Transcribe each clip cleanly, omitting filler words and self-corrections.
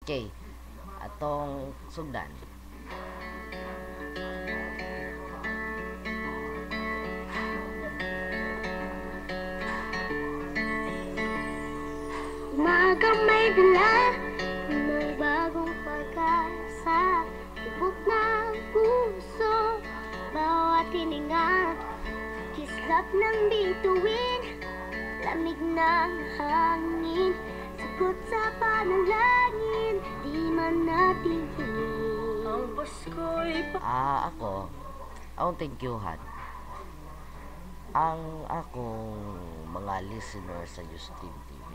Okay, atong sugdan. Umagang may dala ng bagong pag-asa, tibok ng puso, bawat hininga, kislap ng bituin, lamig ng hangin, sagot sa panalangin, di man natin hingin. Ang Pasko'y Ako, akong thank youhan. Ang akong mga listener sa Ustream TV.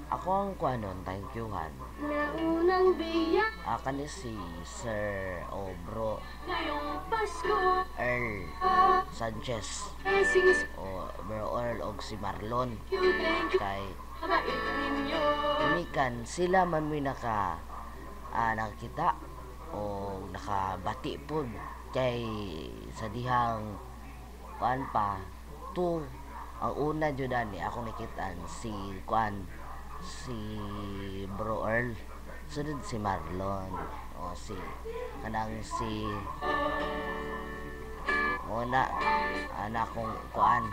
Ako ang kuanon, thank youhan. naunang biyak Kani si Sir o Bro ngayong Pasko, Earl Sanchez blessings, o Bro Earl og si Marlon you thank you, kay mabait ninyo. Mikan sila man may nakakita o nakabati po kay sa dihang kuan pa to ang una jud ani ako nakitaan si kuan si Bro Earl sunod si Marlon o si kanang si una anak kong kuan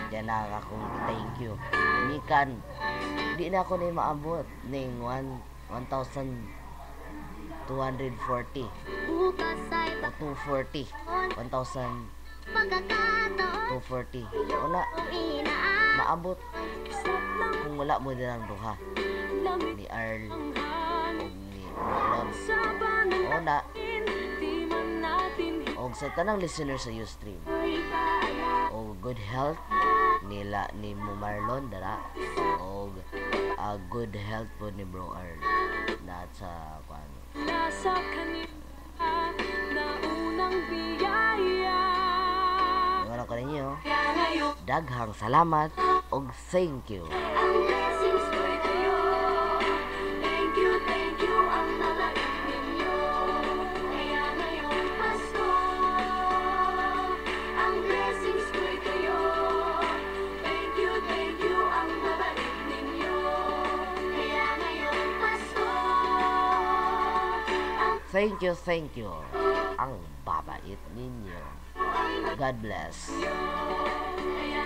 yan ang akong thank you mikan di na ako na maabot ning 1,240 Bukas ay o 240 1,240 pagkakataon wala ang inaan maabot Kislap ng kung wala mo din ang duha lamig ni Earl ng o hangin ni Marlon sa panalangin, una di man natin o sa tanang listener sa Ustream ipaalala. o good health nila ni mo Marlon dara o good health po ni Bro Earl na sa kuan Nasa kanila na unang biyaya. Iwan ko ninyo Kaya ngayon, daghang salamat og thank you ang blessings ko'y kayo. Thank you, ang mabait ninyo. Kaya ngayong Pasko, ang blessings ko'y kayo. Thank you, ang mabait ninyo. Kaya ngayong Pasko, ang thank you ang babait ninyo God bless kaya